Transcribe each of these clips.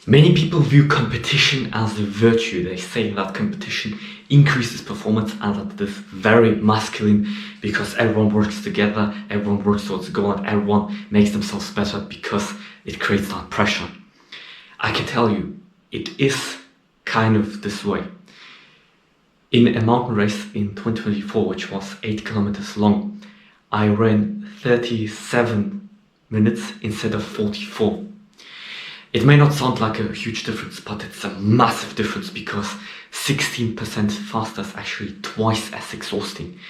Many people view competition as a virtue. They say that competition increases performance and that it is very masculine because everyone works together, everyone works towards a goal, and everyone makes themselves better because it creates that pressure. I can tell you, it is kind of this way. In a mountain race in 2024, which was 8 kilometers long, I ran 37 minutes instead of 44. It may not sound like a huge difference, but it's a massive difference because 16% faster is actually twice as exhausting.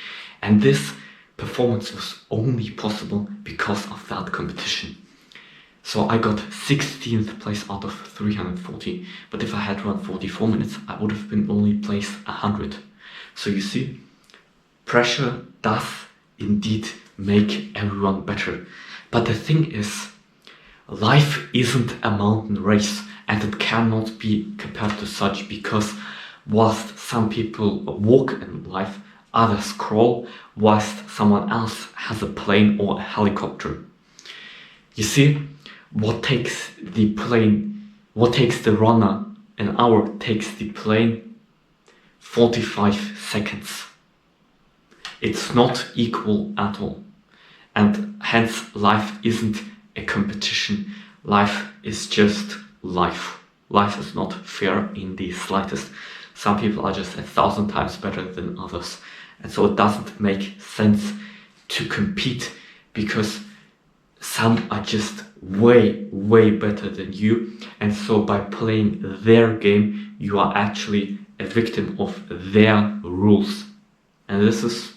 And this performance was only possible because of that competition. So I got 16th place out of 340, but if I had run 44 minutes, I would have been only placed 100. So you see, pressure does indeed make everyone better. But the thing is, life isn't a mountain race and it cannot be compared to such, because whilst some people walk in life, others crawl, whilst someone else has a plane or a helicopter. You see, what takes the runner an hour takes the plane 45 seconds. It's not equal at all. And hence life isn't a competition. Life is just life. Life is not fair in the slightest. Some people are just 1,000 times better than others. And so it doesn't make sense to compete because some are just way better than you, and so by playing their game you are actually a victim of their rules, and this is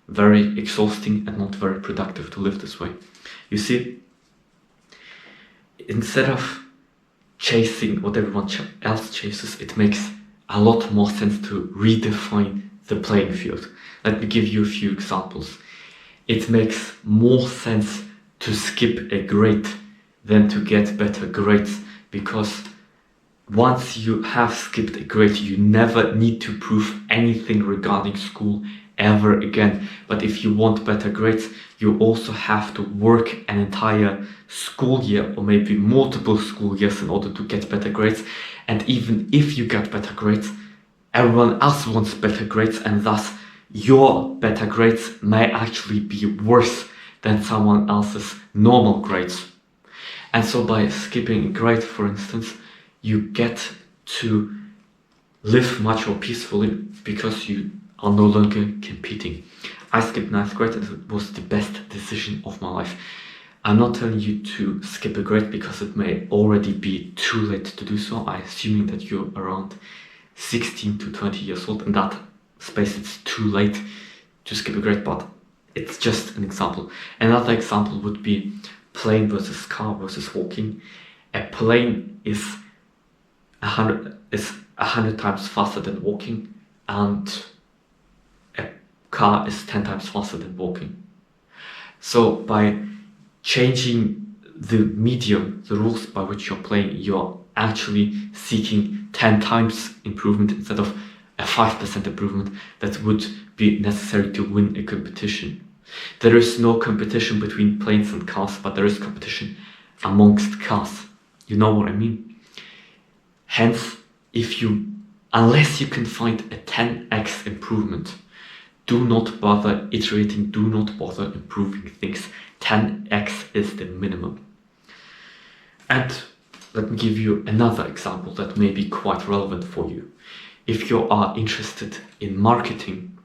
very exhausting and not very productive to live this way. You see, instead of chasing what everyone else chases, it makes a lot more sense to redefine the playing field. Let me give you a few examples. It makes more sense to skip a grade than to get better grades, because once you have skipped a grade, you never need to prove anything regarding school ever again. But if you want better grades, you also have to work an entire school year or maybe multiple school years in order to get better grades. And even if you get better grades, everyone else wants better grades, and thus your better grades may actually be worse than someone else's normal grades. And so by skipping a grade, for instance, you get to live much more peacefully because you are no longer competing. I skipped 9th grade and it was the best decision of my life. I'm not telling you to skip a grade because it may already be too late to do so. I'm assuming that you're around 16 to 20 years old. In that space, it's too late to skip a grade, but it's just an example. Another example would be plane versus car versus walking. A plane is 100 times faster than walking, and a car is 10 times faster than walking. So by changing the medium, the rules by which you're playing, you're actually seeking 10 times improvement instead of a 5% improvement that would be necessary to win a competition. There is no competition between planes and cars, but there is competition amongst cars. You know what I mean? Hence, unless you can find a 10x improvement, do not bother iterating, do not bother improving things. 10x is the minimum. And let me give you another example that may be quite relevant for you. If you are interested in marketing,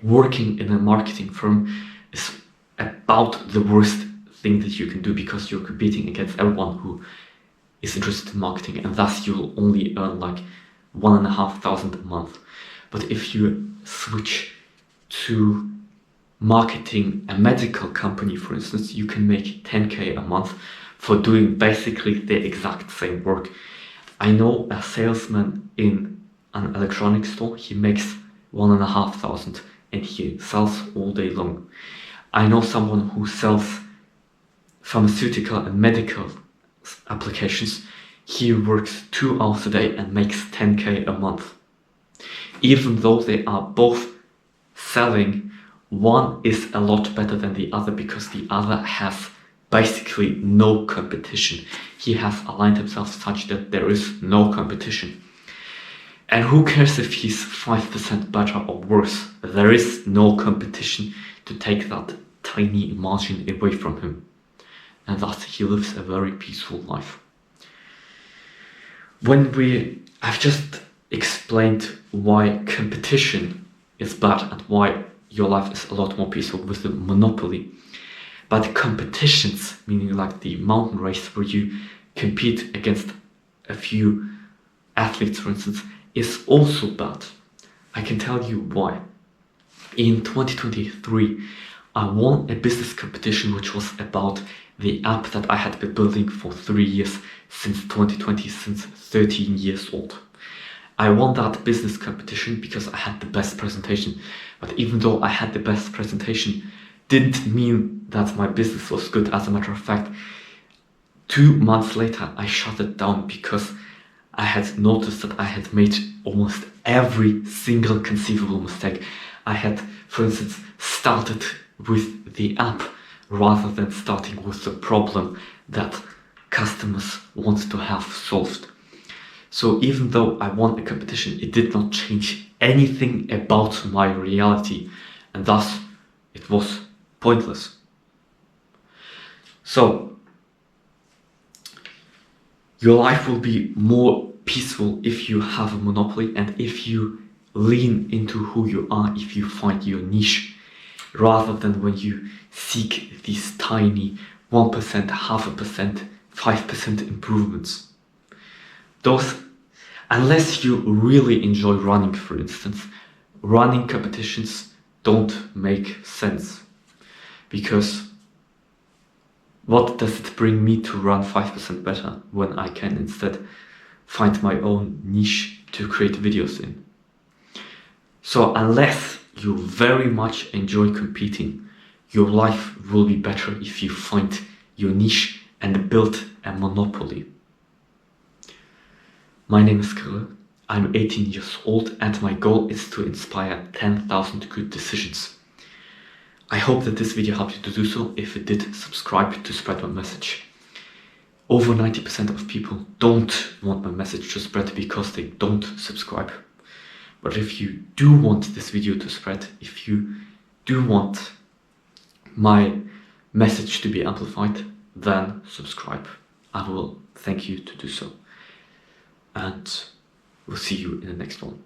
working in a marketing firm is about the worst thing that you can do, because you're competing against everyone who is interested in marketing, and thus you'll only earn like 1,500 a month. But if you switch to marketing a medical company, for instance, you can make 10k a month for doing basically the exact same work. I know a salesman in an electronics store, he makes 1,500 and he sells all day long. I know someone who sells pharmaceutical and medical applications. He works 2 hours a day and makes 10k a month. Even though they are both selling, one is a lot better than the other because the other has basically no competition. He has aligned himself such that there is no competition. And who cares if he's 5% better or worse? There is no competition to take that tiny margin away from him. And thus he lives a very peaceful life. I've just explained why competition is bad and why your life is a lot more peaceful with the monopoly. But competitions, meaning like the mountain race where you compete against a few athletes, for instance, is also bad. I can tell you why. In 2023, I won a business competition which was about the app that I had been building for 3 years, since 2020, since 13 years old. I won that business competition because I had the best presentation. But even though I had the best presentation, didn't mean that my business was good. As a matter of fact, 2 months later, I shut it down because I had noticed that I had made almost every single conceivable mistake. I had, for instance, started with the app rather than starting with the problem that customers want to have solved. So even though I won a competition, it did not change anything about my reality, and thus it was pointless. So your life will be more peaceful if you have a monopoly and if you lean into who you are, if you find your niche, rather than when you seek these tiny 1%, 0.5%, 5% improvements. Those, unless you really enjoy running, for instance, running competitions don't make sense. Because what does it bring me to run 5% better when I can instead find my own niche to create videos in? So unless you very much enjoy competing, your life will be better if you find your niche and build a monopoly. My name is Kiryl. I'm 18 years old and my goal is to inspire 10,000 good decisions. I hope that this video helped you to do so. If it did, subscribe to spread my message. Over 90% of people don't want my message to spread because they don't subscribe. But if you do want this video to spread, if you do want my message to be amplified, then subscribe. I will thank you to do so. And we'll see you in the next one.